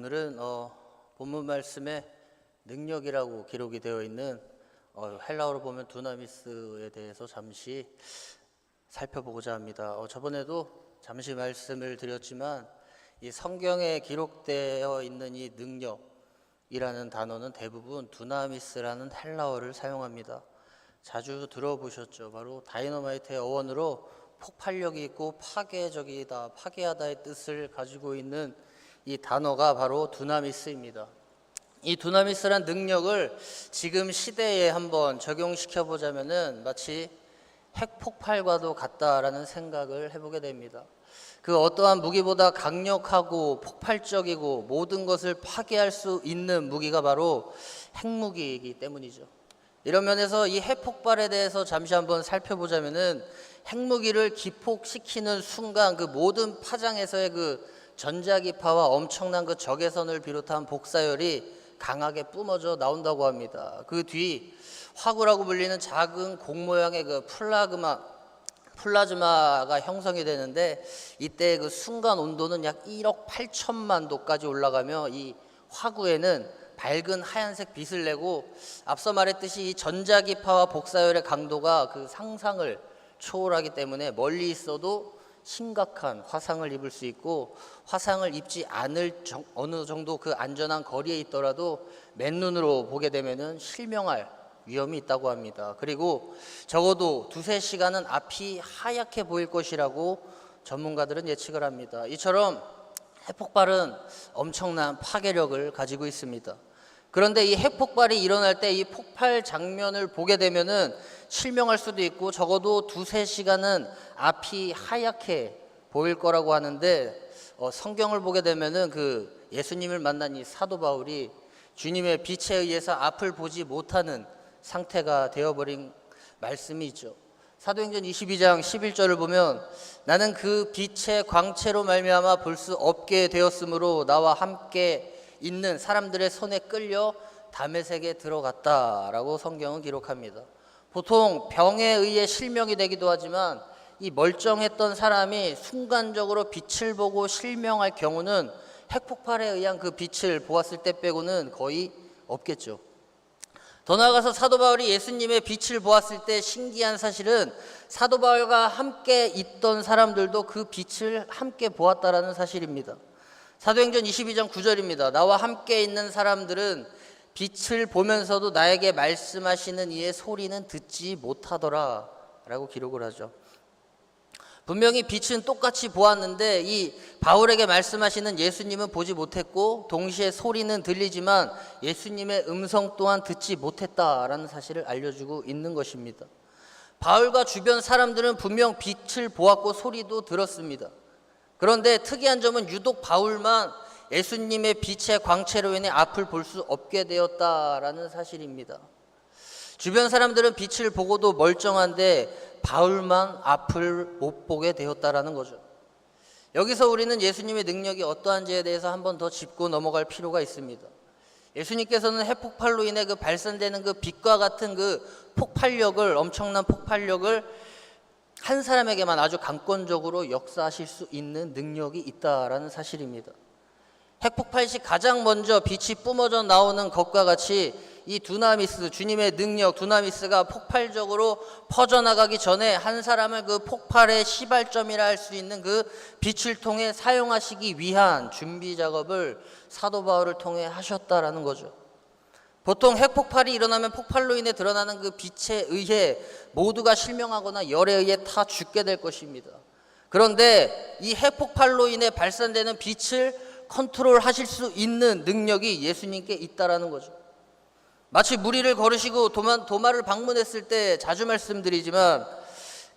오늘은 본문 말씀에 능력이라고 기록이 되어 있는 헬라어로 보면 두나미스에 대해서 잠시 살펴보고자 합니다. 저번에도 잠시 말씀을 드렸지만 이 성경에 기록되어 있는 이 능력이라는 단어는 대부분 두나미스라는 헬라어를 사용합니다. 자주 들어보셨죠? 바로 다이너마이트의 어원으로 폭발력이 있고 파괴적이다, 파괴하다의 뜻을 가지고 있는 이 단어가 바로 두나미스입니다. 이 두나미스란 능력을 지금 시대에 한번 적용시켜 보자면은 마치 핵폭발과도 같다라는 생각을 해보게 됩니다. 그 어떠한 무기보다 강력하고 폭발적이고 모든 것을 파괴할 수 있는 무기가 바로 핵무기이기 때문이죠. 이런 면에서 이 핵폭발에 대해서 잠시 한번 살펴보자면은 핵무기를 기폭시키는 순간 그 모든 파장에서의 그 전자기파와 엄청난 그 적외선을 비롯한 복사열이 강하게 뿜어져 나온다고 합니다. 그 뒤 화구라고 불리는 작은 공 모양의 그 플라즈마가 형성이 되는데 이때 그 순간 온도는 약 1억 8천만 도까지 올라가며 이 화구에는 밝은 하얀색 빛을 내고 앞서 말했듯이 이 전자기파와 복사열의 강도가 그 상상을 초월하기 때문에 멀리 있어도 심각한 화상을 입을 수 있고 화상을 입지 않을 어느 정도 그 안전한 거리에 있더라도 맨눈으로 보게 되면은 실명할 위험이 있다고 합니다. 그리고 적어도 2-3시간은 앞이 하얗게 보일 것이라고 전문가들은 예측을 합니다. 이처럼 핵폭발은 엄청난 파괴력을 가지고 있습니다. 그런데 이 핵폭발이 일어날 때 이 폭발 장면을 보게 되면은 실명할 수도 있고 적어도 2-3시간은 앞이 하얗게 보일 거라고 하는데 성경을 보게 되면은 그 예수님을 만난 이 사도 바울이 주님의 빛에 의해서 앞을 보지 못하는 상태가 되어버린 말씀이 있죠. 사도행전 22장 11절을 보면 나는 그 빛의 광채로 말미암아 볼 수 없게 되었으므로 나와 함께 있는 사람들의 손에 끌려 다메섹에 들어갔다라고 성경은 기록합니다. 보통 병에 의해 실명이 되기도 하지만 이 멀쩡했던 사람이 순간적으로 빛을 보고 실명할 경우는 핵폭발에 의한 그 빛을 보았을 때 빼고는 거의 없겠죠. 더 나아가서 사도 바울이 예수님의 빛을 보았을 때 신기한 사실은 사도 바울과 함께 있던 사람들도 그 빛을 함께 보았다라는 사실입니다. 사도행전 22장 9절입니다. 나와 함께 있는 사람들은 빛을 보면서도 나에게 말씀하시는 이의 소리는 듣지 못하더라 라고 기록을 하죠. 분명히 빛은 똑같이 보았는데 이 바울에게 말씀하시는 예수님은 보지 못했고 동시에 소리는 들리지만 예수님의 음성 또한 듣지 못했다라는 사실을 알려주고 있는 것입니다. 바울과 주변 사람들은 분명 빛을 보았고 소리도 들었습니다. 그런데 특이한 점은 유독 바울만 예수님의 빛의 광채로 인해 앞을 볼 수 없게 되었다라는 사실입니다. 주변 사람들은 빛을 보고도 멀쩡한데 바울만 앞을 못 보게 되었다라는 거죠. 여기서 우리는 예수님의 능력이 어떠한지에 대해서 한 번 더 짚고 넘어갈 필요가 있습니다. 예수님께서는 핵폭발로 인해 그 발산되는 그 빛과 같은 그 폭발력을, 엄청난 폭발력을 한 사람에게만 아주 강권적으로 역사하실 수 있는 능력이 있다라는 사실입니다. 핵폭발 시 가장 먼저 빛이 뿜어져 나오는 것과 같이 이 두나미스, 주님의 능력 두나미스가 폭발적으로 퍼져나가기 전에 한 사람을 그 폭발의 시발점이라 할 수 있는 그 빛을 통해 사용하시기 위한 준비 작업을 사도 바울을 통해 하셨다라는 거죠. 보통 핵폭발이 일어나면 폭발로 인해 드러나는 그 빛에 의해 모두가 실명하거나 열에 의해 타 죽게 될 것입니다. 그런데 이 핵폭발로 인해 발산되는 빛을 컨트롤하실 수 있는 능력이 예수님께 있다라는 거죠. 마치 무리를 걸으시고 도마를 방문했을 때 자주 말씀드리지만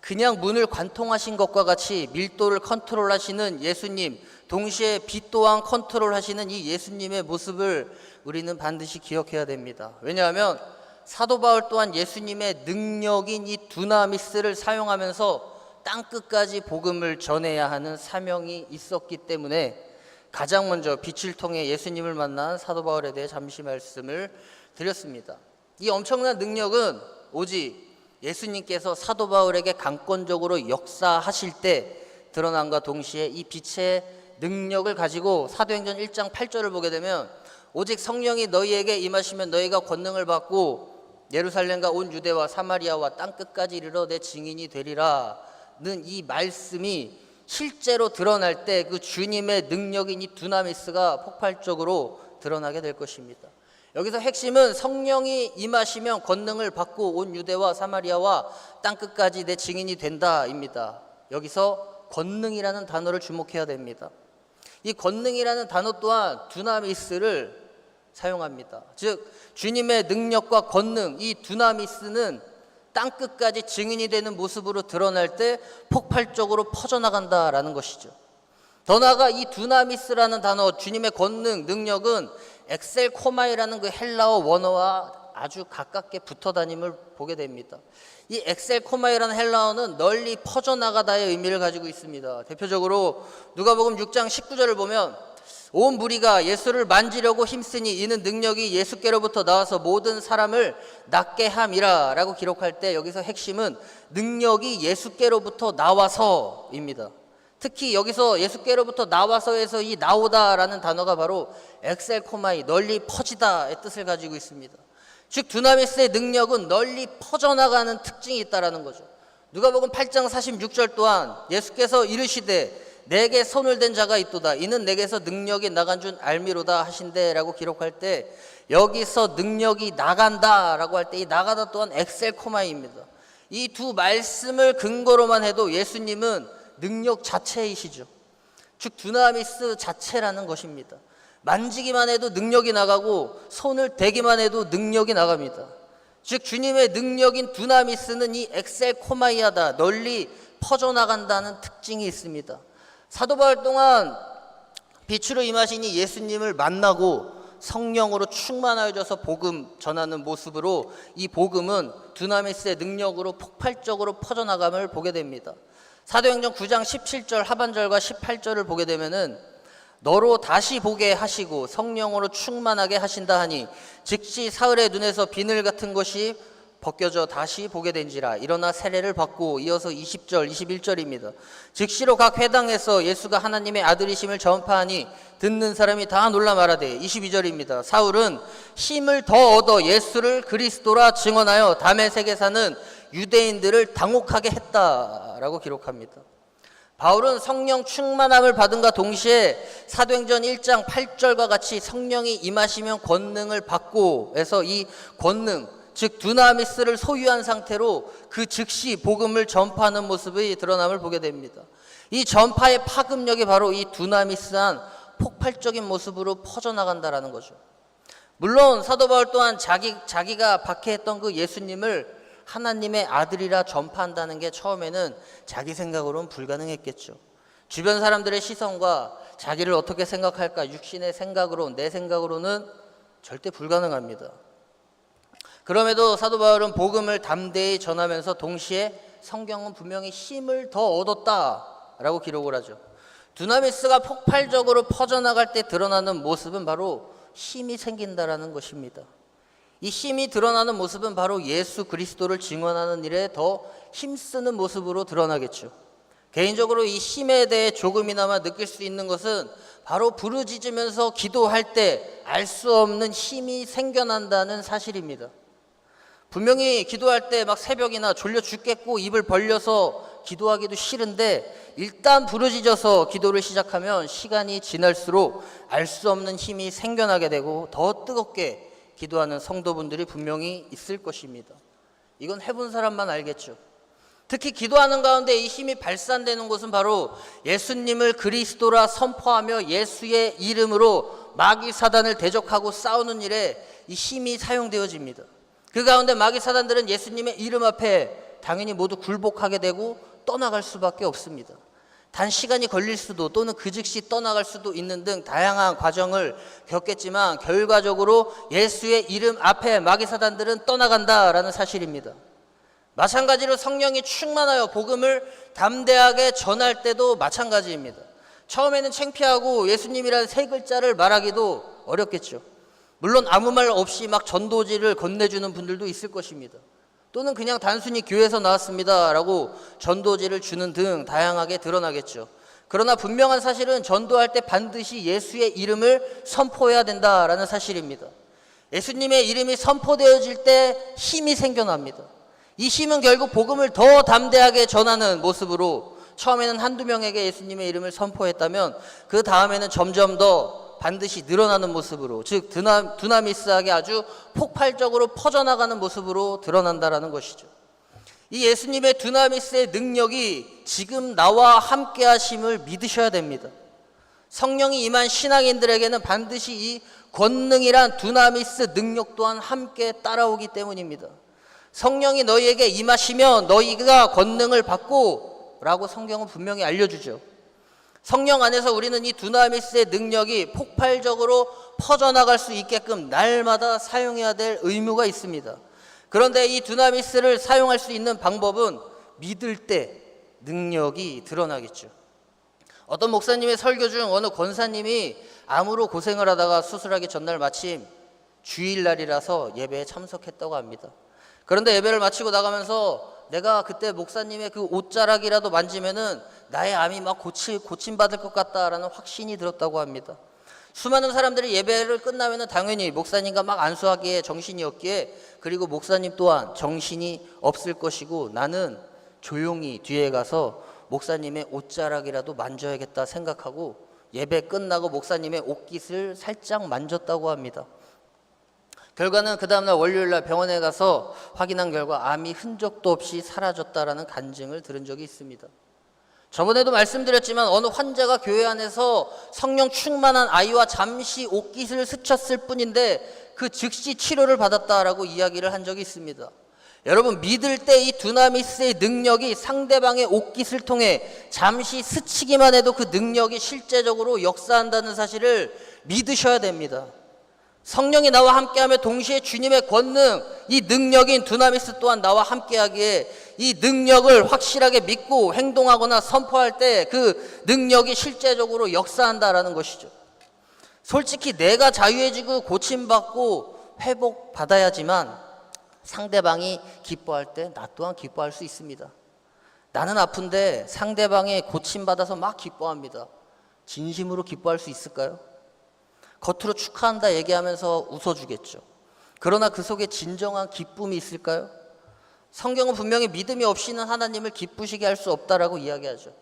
그냥 문을 관통하신 것과 같이 밀도를 컨트롤하시는 예수님, 동시에 빛 또한 컨트롤하시는 이 예수님의 모습을 우리는 반드시 기억해야 됩니다. 왜냐하면 사도 바울 또한 예수님의 능력인 이 두나미스를 사용하면서 땅끝까지 복음을 전해야 하는 사명이 있었기 때문에 가장 먼저 빛을 통해 예수님을 만난 사도 바울에 대해 잠시 말씀을 드렸습니다. 이 엄청난 능력은 오직 예수님께서 사도 바울에게 강권적으로 역사하실 때 드러남과 동시에 이 빛의 능력을 가지고 사도행전 1장 8절을 보게 되면 오직 성령이 너희에게 임하시면 너희가 권능을 받고 예루살렘과 온 유대와 사마리아와 땅끝까지 이르러 내 증인이 되리라는 이 말씀이 실제로 드러날 때 그 주님의 능력인 이 두나미스가 폭발적으로 드러나게 될 것입니다. 여기서 핵심은 성령이 임하시면 권능을 받고 온 유대와 사마리아와 땅끝까지 내 증인이 된다입니다. 여기서 권능이라는 단어를 주목해야 됩니다. 이 권능이라는 단어 또한 두나미스를 사용합니다. 즉 주님의 능력과 권능, 이 두나미스는 땅끝까지 증인이 되는 모습으로 드러날 때 폭발적으로 퍼져나간다라는 것이죠. 더 나아가 이 두나미스라는 단어, 주님의 권능, 능력은 엑셀코마이라는 그 헬라어 원어와 아주 가깝게 붙어 다님을 보게 됩니다. 이 엑셀코마이라는 헬라어는 널리 퍼져나가다의 의미를 가지고 있습니다. 대표적으로 누가복음 6장 19절을 보면 온 무리가 예수를 만지려고 힘쓰니 이는 능력이 예수께로부터 나와서 모든 사람을 낫게 함이라 라고 기록할 때 여기서 핵심은 능력이 예수께로부터 나와서입니다. 특히 여기서 예수께로부터 나와서에서 이 나오다라는 단어가 바로 엑셀코마이, 널리 퍼지다의 뜻을 가지고 있습니다. 즉 두나미스의 능력은 널리 퍼져나가는 특징이 있다라는 거죠. 누가복음 8장 46절 또한 예수께서 이르시되 내게 손을 댄 자가 있도다 이는 내게서 능력이 나간 줄 알미로다 하신대 라고 기록할 때 여기서 능력이 나간다 라고 할 때 이 나가다 또한 엑셀코마이입니다. 이 두 말씀을 근거로만 해도 예수님은 능력 자체이시죠. 즉 두나미스 자체라는 것입니다. 만지기만 해도 능력이 나가고 손을 대기만 해도 능력이 나갑니다. 즉 주님의 능력인 두나미스는 이 엑셀코마이하다, 널리 퍼져나간다는 특징이 있습니다. 사도 바울 동안 빛으로 임하시니 예수님을 만나고 성령으로 충만하여져서 복음 전하는 모습으로 이 복음은 두나미스의 능력으로 폭발적으로 퍼져나감을 보게 됩니다. 사도행전 9장 17절 하반절과 18절을 보게 되면은 너로 다시 보게 하시고 성령으로 충만하게 하신다 하니 즉시 사흘의 눈에서 비늘 같은 것이 벗겨져 다시 보게 된지라 일어나 세례를 받고 이어서 20절 21절입니다. 즉시로 각 회당에서 예수가 하나님의 아들이심을 전파하니 듣는 사람이 다 놀라 말하되 22절입니다. 사울은 힘을 더 얻어 예수를 그리스도라 증언하여 다메섹에 사는 유대인들을 당혹하게 했다라고 기록합니다. 바울은 성령 충만함을 받은과 동시에 사도행전 1장 8절과 같이 성령이 임하시면 권능을 받고 해서 이 권능 즉 두나미스를 소유한 상태로 그 즉시 복음을 전파하는 모습이 드러남을 보게 됩니다. 이 전파의 파급력이 바로 이 두나미스한 폭발적인 모습으로 퍼져나간다라는 거죠. 물론 사도 바울 또한 자기가 박해했던 그 예수님을 하나님의 아들이라 전파한다는 게 처음에는 자기 생각으로는 불가능했겠죠. 주변 사람들의 시선과 자기를 어떻게 생각할까 육신의 생각으로 내 생각으로는 절대 불가능합니다. 그럼에도 사도 바울은 복음을 담대히 전하면서 동시에 성경은 분명히 힘을 더 얻었다라고 기록을 하죠. 두나미스가 폭발적으로 퍼져나갈 때 드러나는 모습은 바로 힘이 생긴다라는 것입니다. 이 힘이 드러나는 모습은 바로 예수 그리스도를 증언하는 일에 더 힘쓰는 모습으로 드러나겠죠. 개인적으로 이 힘에 대해 조금이나마 느낄 수 있는 것은 바로 부르짖으면서 기도할 때 알 수 없는 힘이 생겨난다는 사실입니다. 분명히 기도할 때 막 새벽이나 졸려 죽겠고 입을 벌려서 기도하기도 싫은데 일단 부르짖어서 기도를 시작하면 시간이 지날수록 알 수 없는 힘이 생겨나게 되고 더 뜨겁게 기도하는 성도분들이 분명히 있을 것입니다. 이건 해본 사람만 알겠죠. 특히 기도하는 가운데 이 힘이 발산되는 곳은 바로 예수님을 그리스도라 선포하며 예수의 이름으로 마귀 사단을 대적하고 싸우는 일에 이 힘이 사용되어집니다. 그 가운데 마귀 사단들은 예수님의 이름 앞에 당연히 모두 굴복하게 되고 떠나갈 수밖에 없습니다. 단 시간이 걸릴 수도 또는 그 즉시 떠나갈 수도 있는 등 다양한 과정을 겪겠지만 결과적으로 예수의 이름 앞에 마귀 사단들은 떠나간다라는 사실입니다. 마찬가지로 성령이 충만하여 복음을 담대하게 전할 때도 마찬가지입니다. 처음에는 창피하고 예수님이라는 세 글자를 말하기도 어렵겠죠. 물론 아무 말 없이 막 전도지를 건네주는 분들도 있을 것입니다. 또는 그냥 단순히 교회에서 나왔습니다 라고 전도지를 주는 등 다양하게 드러나겠죠. 그러나 분명한 사실은 전도할 때 반드시 예수의 이름을 선포해야 된다라는 사실입니다. 예수님의 이름이 선포되어질 때 힘이 생겨납니다. 이 힘은 결국 복음을 더 담대하게 전하는 모습으로 처음에는 한두 명에게 예수님의 이름을 선포했다면 그 다음에는 점점 더 반드시 늘어나는 모습으로, 즉 두나미스하게 아주 폭발적으로 퍼져나가는 모습으로 드러난다라는 것이죠. 이 예수님의 두나미스의 능력이 지금 나와 함께 하심을 믿으셔야 됩니다. 성령이 임한 신앙인들에게는 반드시 이 권능이란 두나미스 능력 또한 함께 따라오기 때문입니다. 성령이 너희에게 임하시면 너희가 권능을 받고 라고 성경은 분명히 알려주죠. 성령 안에서 우리는 이 두나미스의 능력이 폭발적으로 퍼져나갈 수 있게끔 날마다 사용해야 될 의무가 있습니다. 그런데 이 두나미스를 사용할 수 있는 방법은 믿을 때 능력이 드러나겠죠. 어떤 목사님의 설교 중 어느 권사님이 암으로 고생을 하다가 수술하기 전날 마침 주일날이라서 예배에 참석했다고 합니다. 그런데 예배를 마치고 나가면서 내가 그때 목사님의 그 옷자락이라도 만지면은 나의 암이 막 고침받을 것 같다라는 확신이 들었다고 합니다. 수많은 사람들이 예배를 끝나면은 당연히 목사님과 막 안수하기에 정신이 없기에, 그리고 목사님 또한 정신이 없을 것이고 나는 조용히 뒤에 가서 목사님의 옷자락이라도 만져야겠다 생각하고 예배 끝나고 목사님의 옷깃을 살짝 만졌다고 합니다. 결과는 그 다음날 월요일날 병원에 가서 확인한 결과 암이 흔적도 없이 사라졌다라는 간증을 들은 적이 있습니다. 저번에도 말씀드렸지만 어느 환자가 교회 안에서 성령 충만한 아이와 잠시 옷깃을 스쳤을 뿐인데 그 즉시 치료를 받았다라고 이야기를 한 적이 있습니다. 여러분, 믿을 때 이 두나미스의 능력이 상대방의 옷깃을 통해 잠시 스치기만 해도 그 능력이 실제적으로 역사한다는 사실을 믿으셔야 됩니다. 성령이 나와 함께하며 동시에 주님의 권능, 이 능력인 두나미스 또한 나와 함께하기에 이 능력을 확실하게 믿고 행동하거나 선포할 때 그 능력이 실제적으로 역사한다라는 것이죠. 솔직히 내가 자유해지고 고침받고 회복받아야지만 상대방이 기뻐할 때 나 또한 기뻐할 수 있습니다. 나는 아픈데 상대방이 고침받아서 막 기뻐합니다. 진심으로 기뻐할 수 있을까요? 겉으로 축하한다 얘기하면서 웃어주겠죠. 그러나 그 속에 진정한 기쁨이 있을까요? 성경은 분명히 믿음이 없이는 하나님을 기쁘시게 할 수 없다라고 이야기하죠.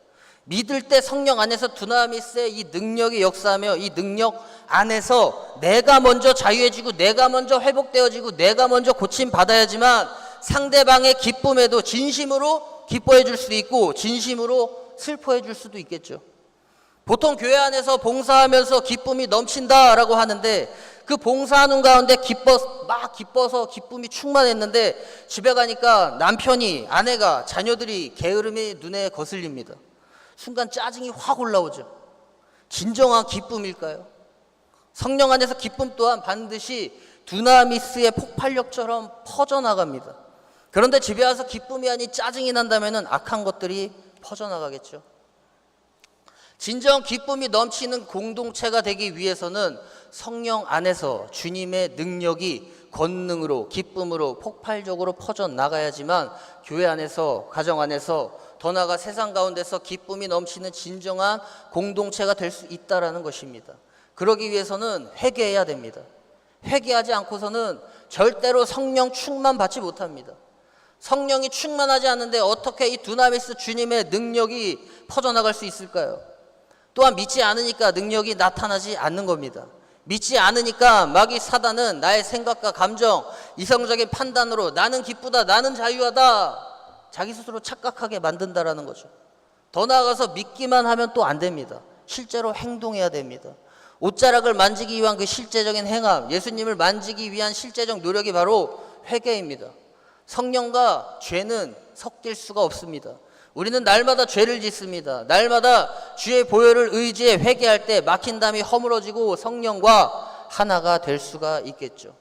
믿을 때 성령 안에서 두나미스의 이 능력이 역사하며 이 능력 안에서 내가 먼저 자유해지고 내가 먼저 회복되어지고 내가 먼저 고침받아야지만 상대방의 기쁨에도 진심으로 기뻐해 줄 수도 있고 진심으로 슬퍼해 줄 수도 있겠죠. 보통 교회 안에서 봉사하면서 기쁨이 넘친다라고 하는데 그 봉사하는 가운데 기뻐서 기쁨이 충만했는데 집에 가니까 남편이, 아내가, 자녀들이 게으름이 눈에 거슬립니다. 순간 짜증이 확 올라오죠. 진정한 기쁨일까요? 성령 안에서 기쁨 또한 반드시 두나미스의 폭발력처럼 퍼져나갑니다. 그런데 집에 와서 기쁨이 아닌 짜증이 난다면 악한 것들이 퍼져나가겠죠. 진정 기쁨이 넘치는 공동체가 되기 위해서는 성령 안에서 주님의 능력이 권능으로, 기쁨으로 폭발적으로 퍼져나가야지만 교회 안에서, 가정 안에서, 더 나아가 세상 가운데서 기쁨이 넘치는 진정한 공동체가 될 수 있다는 것입니다. 그러기 위해서는 회개해야 됩니다. 회개하지 않고서는 절대로 성령 충만 받지 못합니다. 성령이 충만하지 않는데 어떻게 이 두나미스 주님의 능력이 퍼져나갈 수 있을까요? 또한 믿지 않으니까 능력이 나타나지 않는 겁니다. 믿지 않으니까 마귀 사단은 나의 생각과 감정, 이성적인 판단으로 나는 기쁘다, 나는 자유하다, 자기 스스로 착각하게 만든다라는 거죠. 더 나아가서 믿기만 하면 또 안 됩니다. 실제로 행동해야 됩니다. 옷자락을 만지기 위한 그 실제적인 행함, 예수님을 만지기 위한 실제적 노력이 바로 회개입니다. 성령과 죄는 섞일 수가 없습니다. 우리는 날마다 죄를 짓습니다. 날마다 주의 보혈을 의지해 회개할 때 막힌 담이 허물어지고 성령과 하나가 될 수가 있겠죠.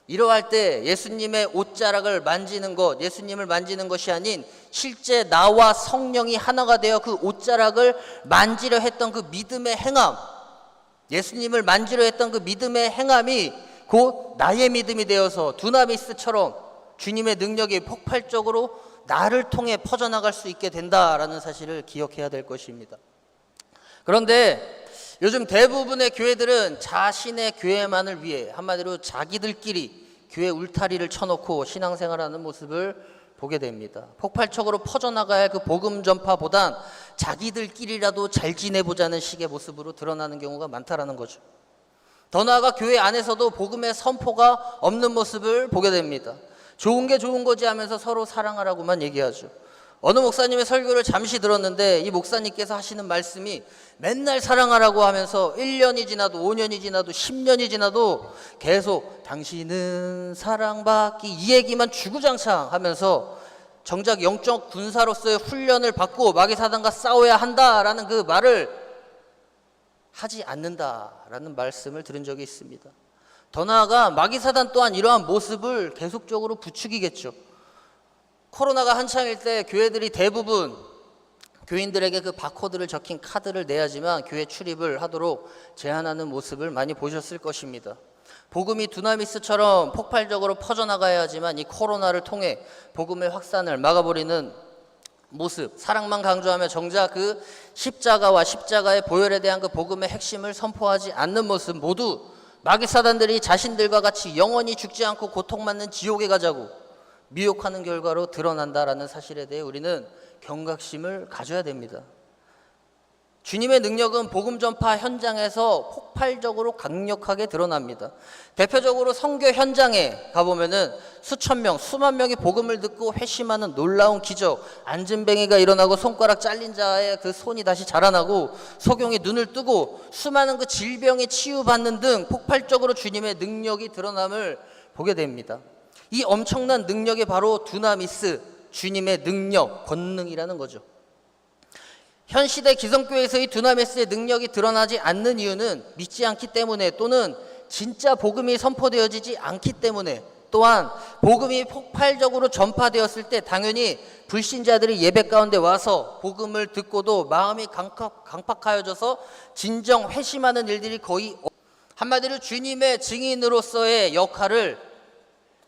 이러할 때 예수님의 옷자락을 만지는 것, 예수님을 만지는 것이 아닌 실제 나와 성령이 하나가 되어 그 옷자락을 만지려 했던 그 믿음의 행함, 예수님을 만지려 했던 그 믿음의 행함이 곧 나의 믿음이 되어서 두나미스처럼 주님의 능력이 폭발적으로 나를 통해 퍼져나갈 수 있게 된다라는 사실을 기억해야 될 것입니다. 그런데 요즘 대부분의 교회들은 자신의 교회만을 위해, 한마디로 자기들끼리 교회 울타리를 쳐놓고 신앙생활하는 모습을 보게 됩니다. 폭발적으로 퍼져나가야 할 그 복음 전파보단 자기들끼리라도 잘 지내보자는 식의 모습으로 드러나는 경우가 많다라는 거죠. 더 나아가 교회 안에서도 복음의 선포가 없는 모습을 보게 됩니다. 좋은 게 좋은 거지 하면서 서로 사랑하라고만 얘기하죠. 어느 목사님의 설교를 잠시 들었는데 이 목사님께서 하시는 말씀이 맨날 사랑하라고 하면서 1년이 지나도 5년이 지나도 10년이 지나도 계속 당신은 사랑받기 이 얘기만 주구장창 하면서 정작 영적 군사로서의 훈련을 받고 마귀사단과 싸워야 한다라는 그 말을 하지 않는다라는 말씀을 들은 적이 있습니다. 더 나아가 마귀사단 또한 이러한 모습을 계속적으로 부추기겠죠. 코로나가 한창일 때 교회들이 대부분 교인들에게 그 바코드를 적힌 카드를 내야지만 교회 출입을 하도록 제한하는 모습을 많이 보셨을 것입니다. 복음이 두나미스처럼 폭발적으로 퍼져나가야 하지만 이 코로나를 통해 복음의 확산을 막아버리는 모습, 사랑만 강조하며 정작 그 십자가와 십자가의 보혈에 대한 그 복음의 핵심을 선포하지 않는 모습, 모두 마귀 사단들이 자신들과 같이 영원히 죽지 않고 고통받는 지옥에 가자고 미혹하는 결과로 드러난다라는 사실에 대해 우리는 경각심을 가져야 됩니다. 주님의 능력은 복음 전파 현장에서 폭발적으로 강력하게 드러납니다. 대표적으로 선교 현장에 가보면은 수천 명, 수만 명이 복음을 듣고 회심하는 놀라운 기적, 안진뱅이가 일어나고 손가락 잘린 자의 그 손이 다시 자라나고 소경이 눈을 뜨고 수많은 그 질병이 치유받는 등 폭발적으로 주님의 능력이 드러남을 보게 됩니다. 이 엄청난 능력이 바로 두나미스, 주님의 능력, 권능이라는 거죠. 현 시대 기성교회에서 이 두나미스의 능력이 드러나지 않는 이유는 믿지 않기 때문에, 또는 진짜 복음이 선포되어지지 않기 때문에, 또한 복음이 폭발적으로 전파되었을 때 당연히 불신자들이 예배 가운데 와서 복음을 듣고도 마음이 강팍하여져서 진정 회심하는 일들이 거의 한마디로 주님의 증인으로서의 역할을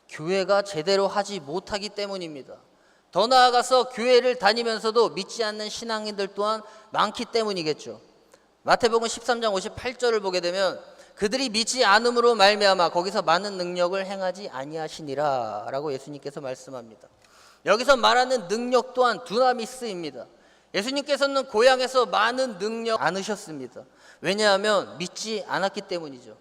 교회가 제대로 하지 못하기 때문입니다. 더 나아가서 교회를 다니면서도 믿지 않는 신앙인들 또한 많기 때문이겠죠. 마태복음 13장 58절을 보게 되면 그들이 믿지 않음으로 말미암아 거기서 많은 능력을 행하지 아니하시니라 라고 예수님께서 말씀합니다. 여기서 말하는 능력 또한 두나미스입니다. 예수님께서는 고향에서 많은 능력 않으셨습니다. 왜냐하면 믿지 않았기 때문이죠.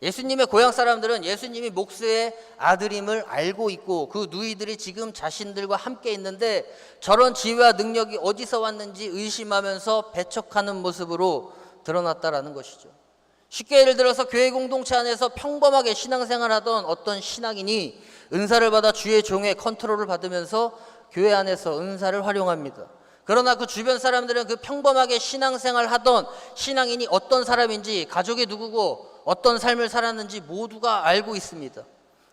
예수님의 고향 사람들은 예수님이 목수의 아들임을 알고 있고 그 누이들이 지금 자신들과 함께 있는데 저런 지혜와 능력이 어디서 왔는지 의심하면서 배척하는 모습으로 드러났다라는 것이죠. 쉽게 예를 들어서 교회 공동체 안에서 평범하게 신앙생활하던 어떤 신앙인이 은사를 받아 주의 종의 컨트롤을 받으면서 교회 안에서 은사를 활용합니다. 그러나 그 주변 사람들은 그 평범하게 신앙생활 하던 신앙인이 어떤 사람인지, 가족이 누구고 어떤 삶을 살았는지 모두가 알고 있습니다.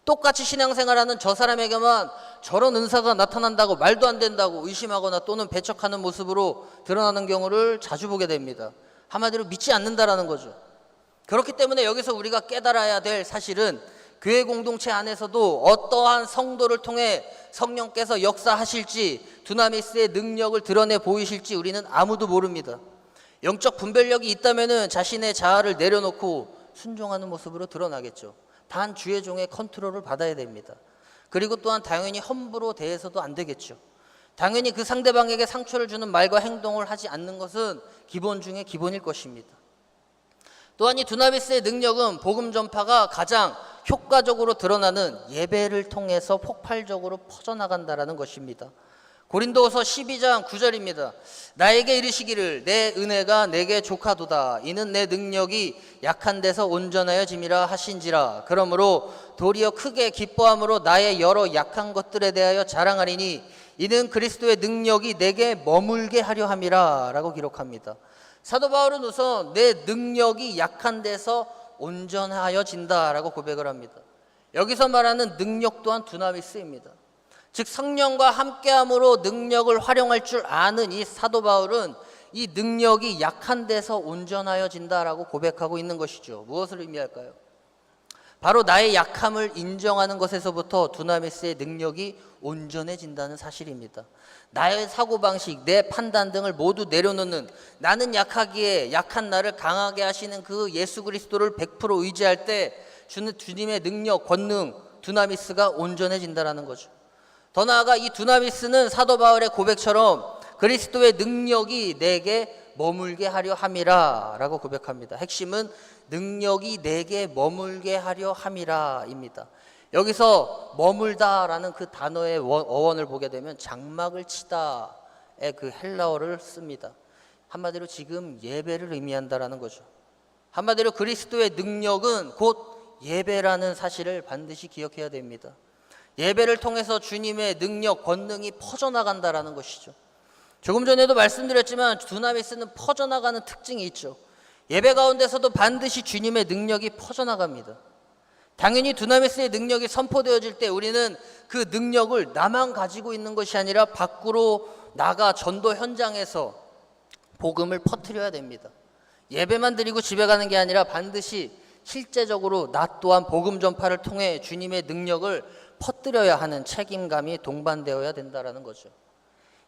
똑같이 신앙생활하는 저 사람에게만 저런 은사가 나타난다고 말도 안 된다고 의심하거나 또는 배척하는 모습으로 드러나는 경우를 자주 보게 됩니다. 한마디로 믿지 않는다라는 거죠. 그렇기 때문에 여기서 우리가 깨달아야 될 사실은 교회 공동체 안에서도 어떠한 성도를 통해 성령께서 역사하실지 두나미스의 능력을 드러내 보이실지 우리는 아무도 모릅니다. 영적 분별력이 있다면 자신의 자아를 내려놓고 순종하는 모습으로 드러나겠죠. 단 주의 종의 컨트롤을 받아야 됩니다. 그리고 또한 당연히 함부로 대해서도 안 되겠죠. 당연히 그 상대방에게 상처를 주는 말과 행동을 하지 않는 것은 기본 중에 기본일 것입니다. 또한 이 두나미스의 능력은 복음 전파가 가장 효과적으로 드러나는 예배를 통해서 폭발적으로 퍼져나간다라는 것입니다. 고린도서 12장 9절입니다. 나에게 이르시기를 내 은혜가 내게 족하도다. 이는 내 능력이 약한 데서 온전하여 짐이라 하신지라. 그러므로 도리어 크게 기뻐함으로 나의 여러 약한 것들에 대하여 자랑하리니 이는 그리스도의 능력이 내게 머물게 하려 함이라 라고 기록합니다. 사도 바울은 우선 내 능력이 약한 데서 온전하여진다라고 고백을 합니다. 여기서 말하는 능력 또한 두나미스입니다. 즉 성령과 함께함으로 능력을 활용할 줄 아는 이 사도 바울은 이 능력이 약한 데서 온전하여진다라고 고백하고 있는 것이죠. 무엇을 의미할까요? 바로 나의 약함을 인정하는 것에서부터 두나미스의 능력이 온전해진다는 사실입니다. 나의 사고방식, 내 판단 등을 모두 내려놓는, 나는 약하기에 약한 나를 강하게 하시는 그 예수 그리스도를 100% 의지할 때 주님의 능력, 권능, 두나미스가 온전해진다는 거죠. 더 나아가 이 두나미스는 사도 바울의 고백처럼 그리스도의 능력이 내게 머물게 하려 함이라 라고 고백합니다. 핵심은 능력이 내게 머물게 하려 함이라입니다. 여기서 머물다라는 그 단어의 어원을 보게 되면 장막을 치다의 그 헬라어를 씁니다. 한마디로 지금 예배를 의미한다라는 거죠. 한마디로 그리스도의 능력은 곧 예배라는 사실을 반드시 기억해야 됩니다. 예배를 통해서 주님의 능력, 권능이 퍼져나간다라는 것이죠. 조금 전에도 말씀드렸지만 두나미스는 퍼져나가는 특징이 있죠. 예배 가운데서도 반드시 주님의 능력이 퍼져나갑니다. 당연히 두나미스의 능력이 선포되어질 때 우리는 그 능력을 나만 가지고 있는 것이 아니라 밖으로 나가 전도 현장에서 복음을 퍼뜨려야 됩니다. 예배만 드리고 집에 가는 게 아니라 반드시 실제적으로 나 또한 복음 전파를 통해 주님의 능력을 퍼뜨려야 하는 책임감이 동반되어야 된다는 거죠.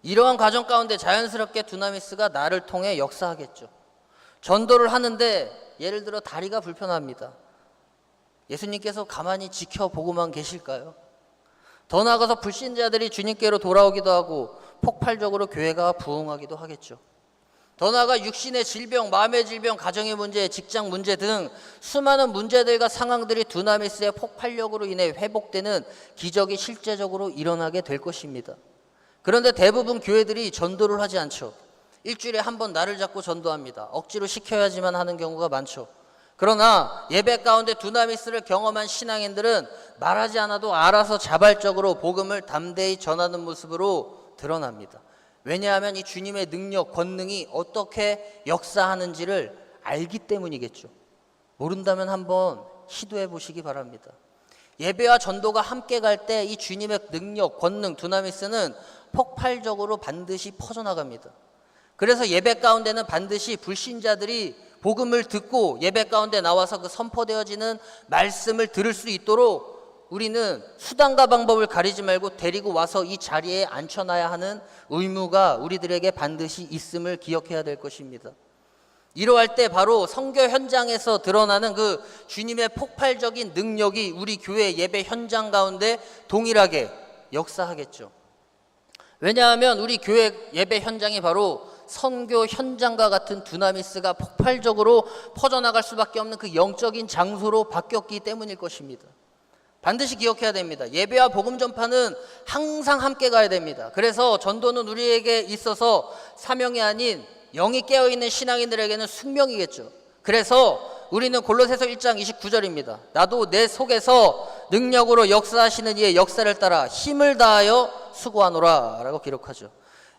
이러한 과정 가운데 자연스럽게 두나미스가 나를 통해 역사하겠죠. 전도를 하는데 예를 들어 다리가 불편합니다. 예수님께서 가만히 지켜보고만 계실까요? 더 나아가서 불신자들이 주님께로 돌아오기도 하고 폭발적으로 교회가 부흥하기도 하겠죠. 더 나아가 육신의 질병, 마음의 질병, 가정의 문제, 직장 문제 등 수많은 문제들과 상황들이 두나미스의 폭발력으로 인해 회복되는 기적이 실제적으로 일어나게 될 것입니다. 그런데 대부분 교회들이 전도를 하지 않죠. 일주일에 한 번 나를 잡고 전도합니다. 억지로 시켜야지만 하는 경우가 많죠. 그러나 예배 가운데 두나미스를 경험한 신앙인들은 말하지 않아도 알아서 자발적으로 복음을 담대히 전하는 모습으로 드러납니다. 왜냐하면 이 주님의 능력, 권능이 어떻게 역사하는지를 알기 때문이겠죠. 모른다면 한번 시도해 보시기 바랍니다. 예배와 전도가 함께 갈 때 이 주님의 능력, 권능, 두나미스는 폭발적으로 반드시 퍼져나갑니다. 그래서 예배 가운데는 반드시 불신자들이 복음을 듣고 예배 가운데 나와서 그 선포되어지는 말씀을 들을 수 있도록 우리는 수단과 방법을 가리지 말고 데리고 와서 이 자리에 앉혀놔야 하는 의무가 우리들에게 반드시 있음을 기억해야 될 것입니다. 이러할 때 바로 선교 현장에서 드러나는 그 주님의 폭발적인 능력이 우리 교회 예배 현장 가운데 동일하게 역사하겠죠. 왜냐하면 우리 교회 예배 현장이 바로 선교 현장과 같은 두나미스가 폭발적으로 퍼져나갈 수밖에 없는 그 영적인 장소로 바뀌었기 때문일 것입니다. 반드시 기억해야 됩니다. 예배와 복음 전파는 항상 함께 가야 됩니다. 그래서 전도는 우리에게 있어서 사명이 아닌 영이 깨어있는 신앙인들에게는 숙명이겠죠. 그래서 우리는 골로새서 1장 29절입니다. 나도 내 속에서 능력으로 역사하시는 이의 역사를 따라 힘을 다하여 수고하노라 라고 기록하죠.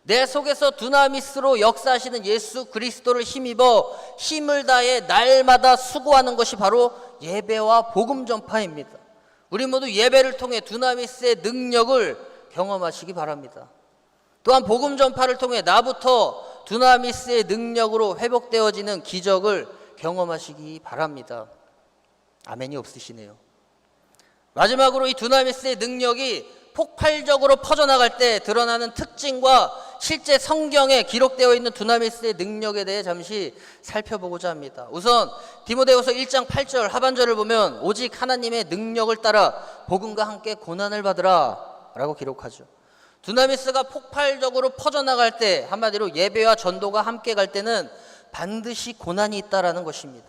내 속에서 두나미스로 역사하시는 예수 그리스도를 힘입어 힘을 다해 날마다 수고하는 것이 바로 예배와 복음 전파입니다. 우리 모두 예배를 통해 두나미스의 능력을 경험하시기 바랍니다. 또한 복음 전파를 통해 나부터 두나미스의 능력으로 회복되어지는 기적을 경험하시기 바랍니다. 아멘이 없으시네요. 마지막으로 이 두나미스의 능력이 폭발적으로 퍼져나갈 때 드러나는 특징과 실제 성경에 기록되어 있는 두나미스의 능력에 대해 잠시 살펴보고자 합니다. 우선 디모데후서 1장 8절 하반절을 보면 오직 하나님의 능력을 따라 복음과 함께 고난을 받으라 라고 기록하죠. 두나미스가 폭발적으로 퍼져나갈 때 한마디로 예배와 전도가 함께 갈 때는 반드시 고난이 있다라는 것입니다.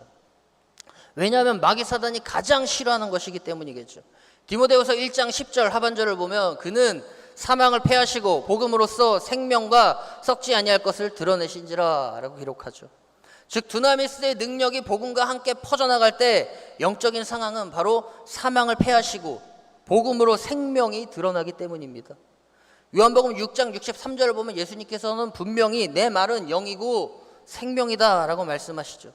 왜냐하면 마귀 사단이 가장 싫어하는 것이기 때문이겠죠. 디모데후서 1장 10절 하반절을 보면 그는 사망을 패하시고 복음으로써 생명과 썩지 아니할 것을 드러내신지라 라고 기록하죠. 즉 두나미스의 능력이 복음과 함께 퍼져나갈 때 영적인 상황은 바로 사망을 패하시고 복음으로 생명이 드러나기 때문입니다. 요한복음 6장 63절을 보면 예수님께서는 분명히 내 말은 영이고 생명이다 라고 말씀하시죠.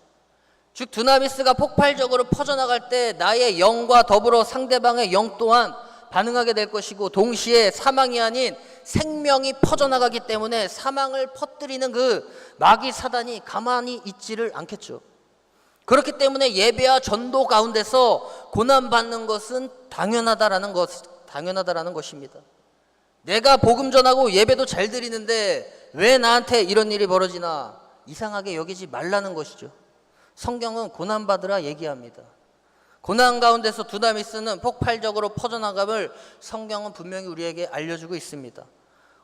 즉 두나미스가 폭발적으로 퍼져나갈 때 나의 영과 더불어 상대방의 영 또한 반응하게 될 것이고 동시에 사망이 아닌 생명이 퍼져나가기 때문에 사망을 퍼뜨리는 그 마귀 사단이 가만히 있지를 않겠죠. 그렇기 때문에 예배와 전도 가운데서 고난받는 것은 당연하다라는 것입니다. 내가 복음 전하고 예배도 잘 드리는데 왜 나한테 이런 일이 벌어지나 이상하게 여기지 말라는 것이죠. 성경은 고난받으라 얘기합니다. 고난 가운데서 두나미스는 폭발적으로 퍼져나감을 성경은 분명히 우리에게 알려주고 있습니다.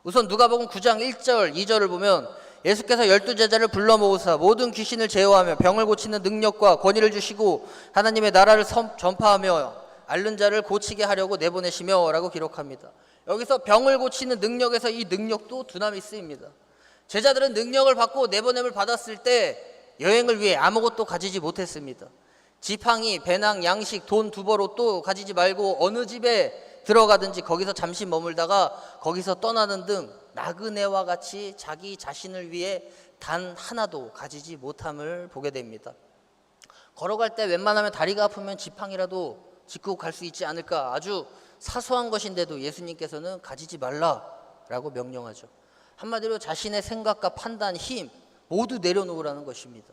우선 누가복음 9장 1절 2절을 보면 예수께서 12제자를 불러 모으사 모든 귀신을 제어하며 병을 고치는 능력과 권위를 주시고 하나님의 나라를 전파하며 앓는 자를 고치게 하려고 내보내시며 라고 기록합니다. 여기서 병을 고치는 능력에서 이 능력도 두나미스입니다. 제자들은 능력을 받고 내보냄을 받았을 때 여행을 위해 아무것도 가지지 못했습니다. 지팡이, 배낭, 양식, 돈, 두벌옷도 가지지 말고 어느 집에 들어가든지 거기서 잠시 머물다가 거기서 떠나는 등 나그네와 같이 자기 자신을 위해 단 하나도 가지지 못함을 보게 됩니다. 걸어갈 때 웬만하면 다리가 아프면 지팡이라도 짚고 갈 수 있지 않을까, 아주 사소한 것인데도 예수님께서는 가지지 말라라고 명령하죠. 한마디로 자신의 생각과 판단, 힘 모두 내려놓으라는 것입니다.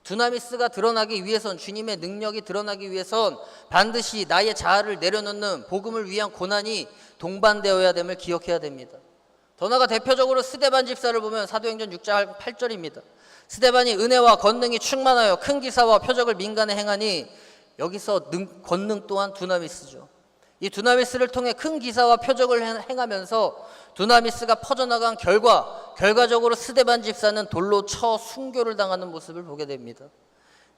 두나미스가 드러나기 위해선, 주님의 능력이 드러나기 위해선 반드시 나의 자아를 내려놓는 복음을 위한 고난이 동반되어야 됨을 기억해야 됩니다. 더 나아가 대표적으로 스데반 집사를 보면 사도행전 6장 8절입니다. 스데반이 은혜와 권능이 충만하여 큰 기사와 표적을 민간에 행하니, 여기서 권능 또한 두나미스죠. 이 두나미스를 통해 큰 기사와 표적을 행하면서 두나미스가 퍼져나간 결과적으로 스데반 집사는 돌로 쳐 순교를 당하는 모습을 보게 됩니다.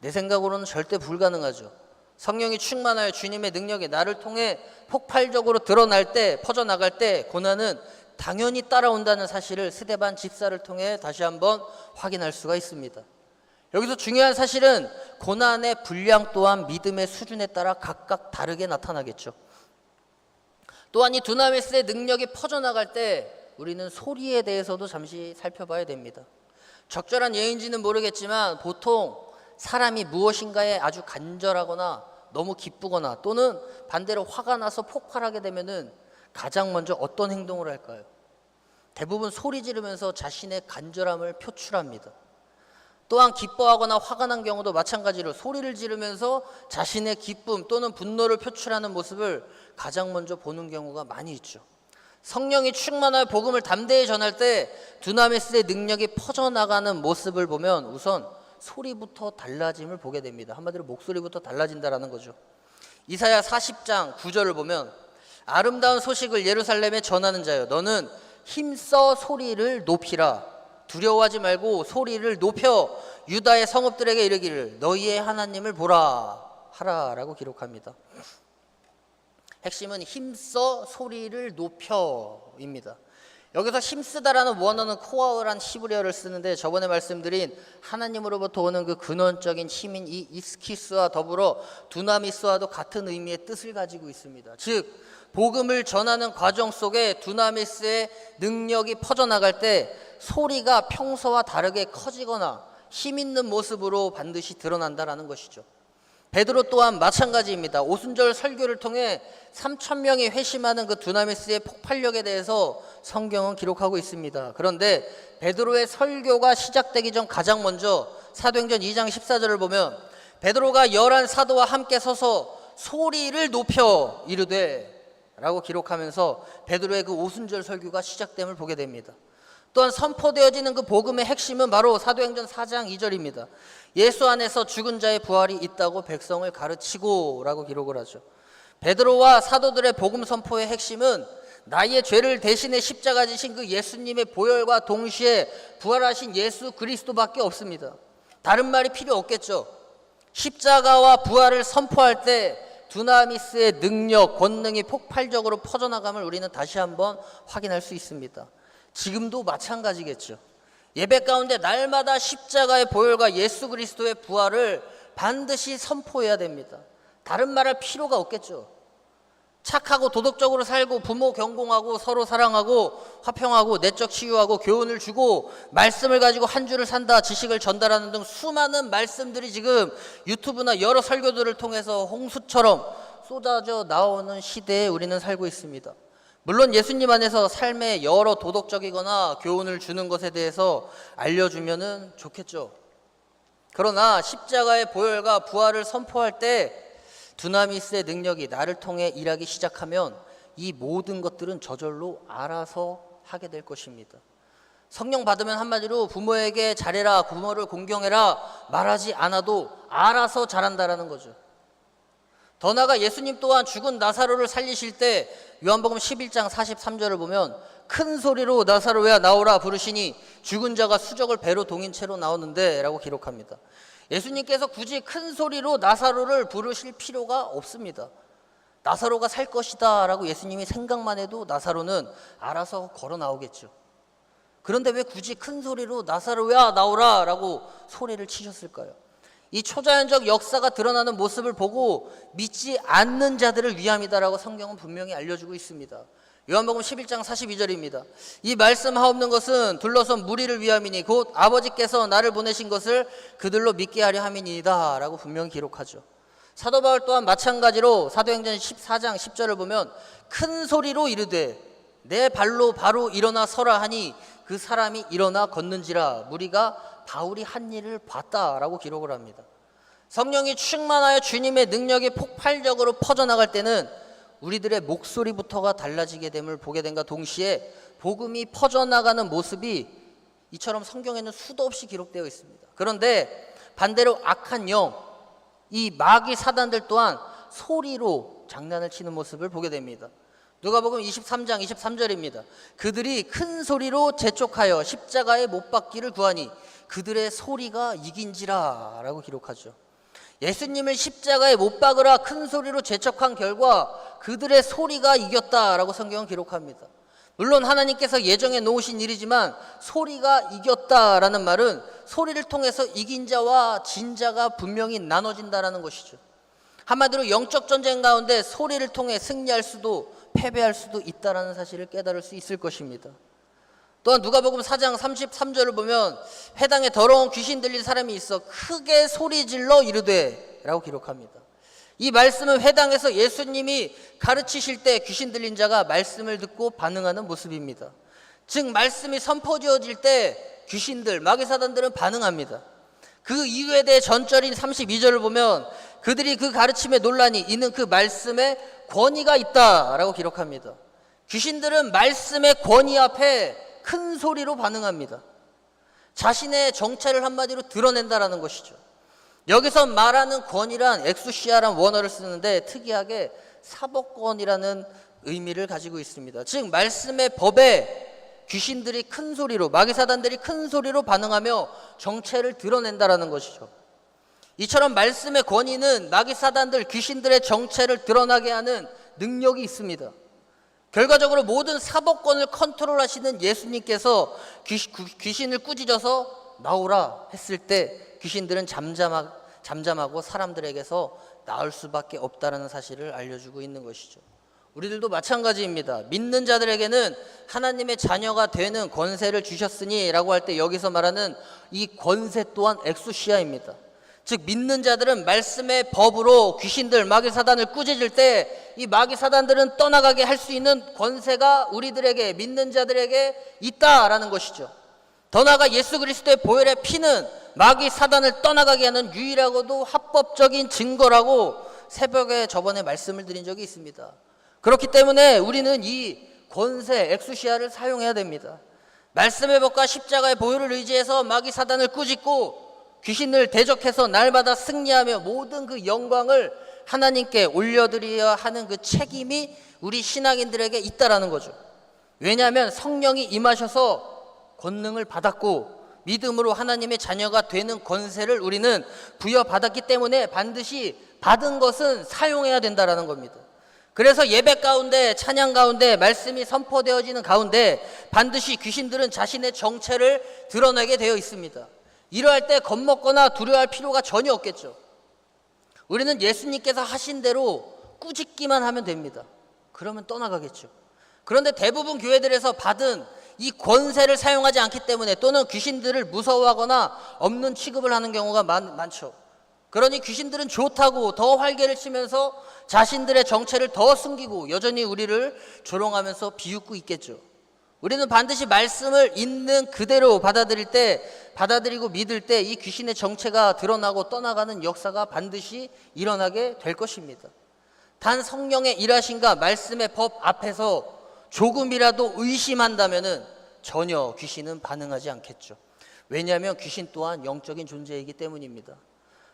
내 생각으로는 절대 불가능하죠. 성령이 충만하여 주님의 능력이 나를 통해 폭발적으로 드러날 때, 퍼져나갈 때 고난은 당연히 따라온다는 사실을 스데반 집사를 통해 다시 한번 확인할 수가 있습니다. 여기서 중요한 사실은 고난의 분량 또한 믿음의 수준에 따라 각각 다르게 나타나겠죠. 또한 이 두나미스의 능력이 퍼져나갈 때 우리는 소리에 대해서도 잠시 살펴봐야 됩니다. 적절한 예인지는 모르겠지만 보통 사람이 무엇인가에 아주 간절하거나 너무 기쁘거나 또는 반대로 화가 나서 폭발하게 되면은 가장 먼저 어떤 행동을 할까요? 대부분 소리 지르면서 자신의 간절함을 표출합니다. 또한 기뻐하거나 화가 난 경우도 마찬가지로 소리를 지르면서 자신의 기쁨 또는 분노를 표출하는 모습을 가장 먼저 보는 경우가 많이 있죠. 성령이 충만하여 복음을 담대히 전할 때 두나미스의 능력이 퍼져나가는 모습을 보면 우선 소리부터 달라짐을 보게 됩니다. 한마디로 목소리부터 달라진다라는 거죠. 이사야 40장 9절을 보면 아름다운 소식을 예루살렘에 전하는 자여, 너는 힘써 소리를 높이라. 두려워하지 말고 소리를 높여 유다의 성읍들에게 이르기를 너희의 하나님을 보라 하라라고 기록합니다. 핵심은 힘써 소리를 높여입니다. 여기서 힘쓰다라는 원어는 코아우란 히브리어를 쓰는데, 저번에 말씀드린 하나님으로부터 오는 그 근원적인 힘인 이 이스키스와 더불어 두나미스와도 같은 의미의 뜻을 가지고 있습니다. 즉 복음을 전하는 과정 속에 두나미스의 능력이 퍼져나갈 때 소리가 평소와 다르게 커지거나 힘 있는 모습으로 반드시 드러난다라는 것이죠. 베드로 또한 마찬가지입니다. 오순절 설교를 통해 3,000명이 회심하는 그 두나미스의 폭발력에 대해서 성경은 기록하고 있습니다. 그런데 베드로의 설교가 시작되기 전 가장 먼저 사도행전 2장 14절을 보면 베드로가 11 사도와 함께 서서 소리를 높여 이르되 라고 기록하면서 베드로의 그 오순절 설교가 시작됨을 보게 됩니다. 또한 선포되어지는 그 복음의 핵심은 바로 사도행전 4장 2절입니다. 예수 안에서 죽은 자의 부활이 있다고 백성을 가르치고 라고 기록을 하죠. 베드로와 사도들의 복음 선포의 핵심은 나의 죄를 대신해 십자가 지신 그 예수님의 보혈과 동시에 부활하신 예수 그리스도밖에 없습니다. 다른 말이 필요 없겠죠. 십자가와 부활을 선포할 때 두나미스의 능력, 권능이 폭발적으로 퍼져나감을 우리는 다시 한번 확인할 수 있습니다. 지금도 마찬가지겠죠. 예배 가운데 날마다 십자가의 보혈과 예수 그리스도의 부활을 반드시 선포해야 됩니다. 다른 말할 필요가 없겠죠. 착하고 도덕적으로 살고 부모 경공하고 서로 사랑하고 화평하고 내적 치유하고 교훈을 주고 말씀을 가지고 한 주를 산다, 지식을 전달하는 등 수많은 말씀들이 지금 유튜브나 여러 설교들을 통해서 홍수처럼 쏟아져 나오는 시대에 우리는 살고 있습니다. 물론 예수님 안에서 삶의 여러 도덕적이거나 교훈을 주는 것에 대해서 알려주면은 좋겠죠. 그러나 십자가의 보혈과 부활을 선포할 때 두나미스의 능력이 나를 통해 일하기 시작하면 이 모든 것들은 저절로 알아서 하게 될 것입니다. 성령 받으면 한마디로 부모에게 잘해라, 부모를 공경해라 말하지 않아도 알아서 잘한다라는 거죠. 더 나아가 예수님 또한 죽은 나사로를 살리실 때 요한복음 11장 43절을 보면 큰 소리로 나사로야 나오라 부르시니 죽은 자가 수적을 배로 동인 채로 나오는데 라고 기록합니다. 예수님께서 굳이 큰 소리로 나사로를 부르실 필요가 없습니다. 나사로가 살 것이다 라고 예수님이 생각만 해도 나사로는 알아서 걸어 나오겠죠. 그런데 왜 굳이 큰 소리로 나사로야 나오라 라고 소리를 치셨을까요? 이 초자연적 역사가 드러나는 모습을 보고 믿지 않는 자들을 위함이다라고 성경은 분명히 알려주고 있습니다. 요한복음 11장 42절입니다. 이 말씀하옵는 것은 둘러선 무리를 위함이니 곧 아버지께서 나를 보내신 것을 그들로 믿게 하려 함이니이다 라고 분명히 기록하죠. 사도 바울 또한 마찬가지로 사도행전 14장 10절을 보면 큰 소리로 이르되 내 발로 바로 일어나 서라 하니 그 사람이 일어나 걷는지라 무리가 바울이 한 일을 봤다라고 기록을 합니다. 성령이 충만하여 주님의 능력이 폭발적으로 퍼져나갈 때는 우리들의 목소리부터가 달라지게 됨을 보게 된과 동시에 복음이 퍼져나가는 모습이 이처럼 성경에는 수도 없이 기록되어 있습니다. 그런데 반대로 악한 영, 이 마귀 사단들 또한 소리로 장난을 치는 모습을 보게 됩니다. 누가복음 23장 23절입니다. 그들이 큰 소리로 재촉하여 십자가에 못 박기를 구하니 그들의 소리가 이긴지라 라고 기록하죠. 예수님을 십자가에 못 박으라 큰 소리로 재촉한 결과 그들의 소리가 이겼다라고 성경은 기록합니다. 물론 하나님께서 예정해 놓으신 일이지만 소리가 이겼다라는 말은 소리를 통해서 이긴 자와 진 자가 분명히 나눠진다라는 것이죠. 한마디로 영적 전쟁 가운데 소리를 통해 승리할 수도 패배할 수도 있다라는 사실을 깨달을 수 있을 것입니다. 또한 누가복음 4장 33절을 보면 회당에 더러운 귀신 들린 사람이 있어 크게 소리질러 이르되 라고 기록합니다. 이 말씀은 회당에서 예수님이 가르치실 때 귀신 들린 자가 말씀을 듣고 반응하는 모습입니다. 즉 말씀이 선포되어질 때 귀신들, 마귀사단들은 반응합니다. 그 이유에 대해 전절인 32절을 보면 그들이 그 가르침에 논란이 이는 그 말씀에 권위가 있다라고 기록합니다. 귀신들은 말씀의 권위 앞에 큰 소리로 반응합니다. 자신의 정체를 한마디로 드러낸다라는 것이죠. 여기서 말하는 권위란 엑수시아란 원어를 쓰는데 특이하게 사법권이라는 의미를 가지고 있습니다. 즉 말씀의 법에 귀신들이 큰 소리로, 마귀사단들이 큰 소리로 반응하며 정체를 드러낸다라는 것이죠. 이처럼 말씀의 권위는 마귀사단들, 귀신들의 정체를 드러나게 하는 능력이 있습니다. 결과적으로 모든 사법권을 컨트롤하시는 예수님께서 귀신을 꾸짖어서 나오라 했을 때 귀신들은 잠잠하고 사람들에게서 나올 수밖에 없다는 사실을 알려주고 있는 것이죠. 우리들도 마찬가지입니다. 믿는 자들에게는 하나님의 자녀가 되는 권세를 주셨으니 라고 할 때 여기서 말하는 이 권세 또한 엑수시아입니다. 즉 믿는 자들은 말씀의 법으로 귀신들, 마귀사단을 꾸짖을 때 이 마귀사단들은 떠나가게 할 수 있는 권세가 우리들에게, 믿는 자들에게 있다라는 것이죠. 더 나아가 예수 그리스도의 보혈의 피는 마귀사단을 떠나가게 하는 유일하고도 합법적인 증거라고 새벽에 저번에 말씀을 드린 적이 있습니다. 그렇기 때문에 우리는 이 권세, 엑수시아를 사용해야 됩니다. 말씀의 법과 십자가의 보혈을 의지해서 마귀사단을 꾸짖고 귀신을 대적해서 날마다 승리하며 모든 그 영광을 하나님께 올려드려야 하는 그 책임이 우리 신앙인들에게 있다라는 거죠. 왜냐하면 성령이 임하셔서 권능을 받았고 믿음으로 하나님의 자녀가 되는 권세를 우리는 부여받았기 때문에 반드시 받은 것은 사용해야 된다라는 겁니다. 그래서 예배 가운데, 찬양 가운데, 말씀이 선포되어지는 가운데 반드시 귀신들은 자신의 정체를 드러내게 되어 있습니다. 이러할 때 겁먹거나 두려워할 필요가 전혀 없겠죠. 우리는 예수님께서 하신 대로 꾸짖기만 하면 됩니다. 그러면 떠나가겠죠. 그런데 대부분 교회들에서 받은 이 권세를 사용하지 않기 때문에 또는 귀신들을 무서워하거나 없는 취급을 하는 경우가 많죠. 그러니 귀신들은 좋다고 더 활개를 치면서 자신들의 정체를 더 숨기고 여전히 우리를 조롱하면서 비웃고 있겠죠. 우리는 반드시 말씀을 있는 그대로 받아들이고 믿을 때 이 귀신의 정체가 드러나고 떠나가는 역사가 반드시 일어나게 될 것입니다. 단 성령의 일하심과 말씀의 법 앞에서 조금이라도 의심한다면은 전혀 귀신은 반응하지 않겠죠. 왜냐하면 귀신 또한 영적인 존재이기 때문입니다.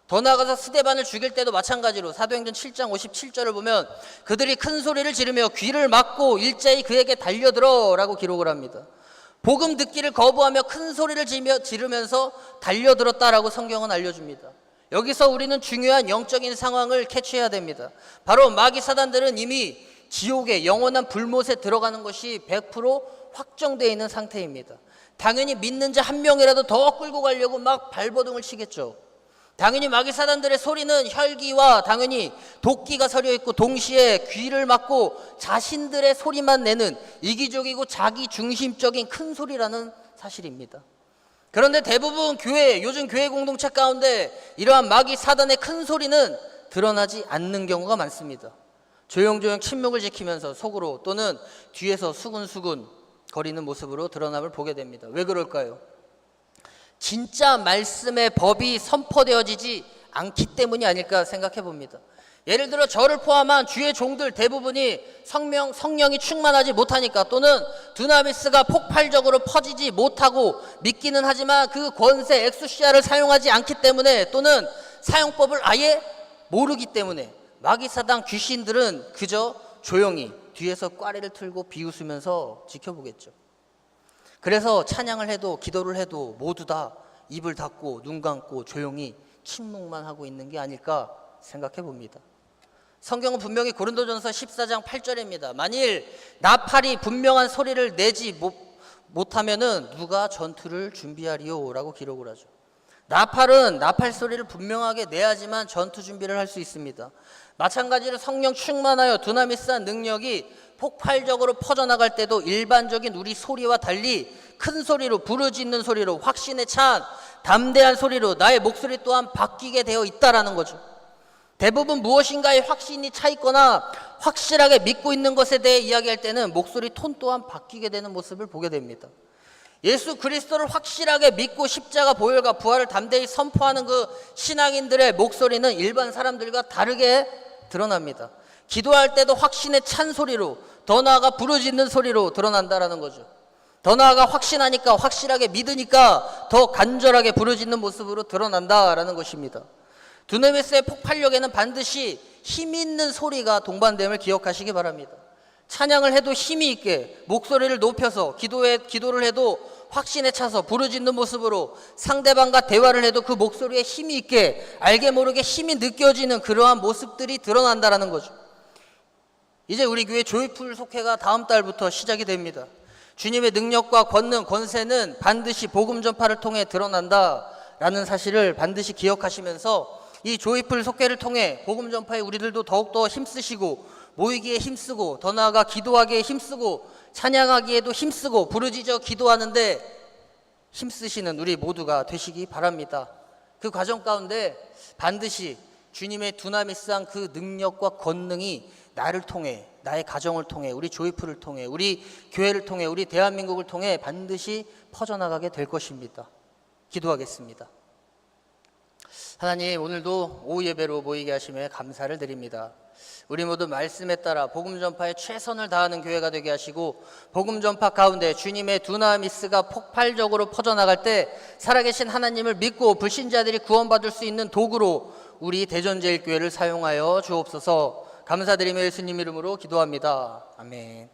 더 나아가서 스데반을 죽일 때도 마찬가지로 사도행전 7장 57절을 보면 그들이 큰 소리를 지르며 귀를 막고 일제히 그에게 달려들어 라고 기록을 합니다. 복음 듣기를 거부하며 큰 소리를 지르면서 달려들었다라고 성경은 알려줍니다. 여기서 우리는 중요한 영적인 상황을 캐치해야 됩니다. 바로 마귀 사단들은 이미 지옥의 영원한 불못에 들어가는 것이 100% 확정되어 있는 상태입니다. 당연히 믿는 자 한 명이라도 더 끌고 가려고 막 발버둥을 치겠죠. 당연히 마귀 사단들의 소리는 혈기와 당연히 도끼가 서려 있고 동시에 귀를 막고 자신들의 소리만 내는 이기적이고 자기 중심적인 큰 소리라는 사실입니다. 그런데 대부분 요즘 교회 공동체 가운데 이러한 마귀 사단의 큰 소리는 드러나지 않는 경우가 많습니다. 조용조용 침묵을 지키면서 속으로 또는 뒤에서 수군수군 거리는 모습으로 드러남을 보게 됩니다. 왜 그럴까요? 진짜 말씀의 법이 선포되어지지 않기 때문이 아닐까 생각해 봅니다. 예를 들어 저를 포함한 주의 종들 대부분이 성령이 충만하지 못하니까 또는 두나미스가 폭발적으로 퍼지지 못하고 믿기는 하지만 그 권세 엑수시아를 사용하지 않기 때문에 또는 사용법을 아예 모르기 때문에 마귀 사단 귀신들은 그저 조용히 뒤에서 꽈리를 틀고 비웃으면서 지켜보겠죠. 그래서 찬양을 해도 기도를 해도 모두 다 입을 닫고 눈 감고 조용히 침묵만 하고 있는 게 아닐까 생각해 봅니다. 성경은 분명히 고린도전서 14장 8절입니다. 만일 나팔이 분명한 소리를 내지 못하면은 누가 전투를 준비하리요? 라고 기록을 하죠. 나팔은 나팔 소리를 분명하게 내야지만 전투 준비를 할 수 있습니다. 마찬가지로 성령 충만하여 두나미스한 능력이 폭발적으로 퍼져나갈 때도 일반적인 우리 소리와 달리 큰 소리로 부르짖는 소리로 확신에 찬 담대한 소리로 나의 목소리 또한 바뀌게 되어 있다라는 거죠. 대부분 무엇인가에 확신이 차 있거나 확실하게 믿고 있는 것에 대해 이야기할 때는 목소리 톤 또한 바뀌게 되는 모습을 보게 됩니다. 예수 그리스도를 확실하게 믿고 십자가 보혈과 부활을 담대히 선포하는 그 신앙인들의 목소리는 일반 사람들과 다르게 드러납니다. 기도할 때도 확신에 찬 소리로 더 나아가 부르짖는 소리로 드러난다라는 거죠. 더 나아가 확신하니까 확실하게 믿으니까 더 간절하게 부르짖는 모습으로 드러난다라는 것입니다. 두나미스의 폭발력에는 반드시 힘 있는 소리가 동반됨을 기억하시기 바랍니다. 찬양을 해도 힘이 있게 목소리를 높여서 기도를 해도 확신에 차서 부르짖는 모습으로 상대방과 대화를 해도 그 목소리에 힘이 있게 알게 모르게 힘이 느껴지는 그러한 모습들이 드러난다라는 거죠. 이제 우리 교회 조이풀 속회가 다음 달부터 시작이 됩니다. 주님의 능력과 권능, 권세는 반드시 복음 전파를 통해 드러난다라는 사실을 반드시 기억하시면서 이 조이풀 속회를 통해 복음 전파에 우리들도 더욱더 힘쓰시고 모이기에 힘쓰고 더 나아가 기도하기에 힘쓰고 찬양하기에도 힘쓰고 부르짖어 기도하는데 힘쓰시는 우리 모두가 되시기 바랍니다. 그 과정 가운데 반드시 주님의 두나미스한 그 능력과 권능이 나를 통해, 나의 가정을 통해, 우리 조이풀을 통해, 우리 교회를 통해, 우리 대한민국을 통해 반드시 퍼져나가게 될 것입니다. 기도하겠습니다. 하나님, 오늘도 오후 예배로 모이게 하심에 감사를 드립니다. 우리 모두 말씀에 따라 복음 전파에 최선을 다하는 교회가 되게 하시고 복음 전파 가운데 주님의 두나미스가 폭발적으로 퍼져나갈 때 살아계신 하나님을 믿고 불신자들이 구원받을 수 있는 도구로 우리 대전제일교회를 사용하여 주옵소서. 감사드리며 예수님 이름으로 기도합니다. 아멘.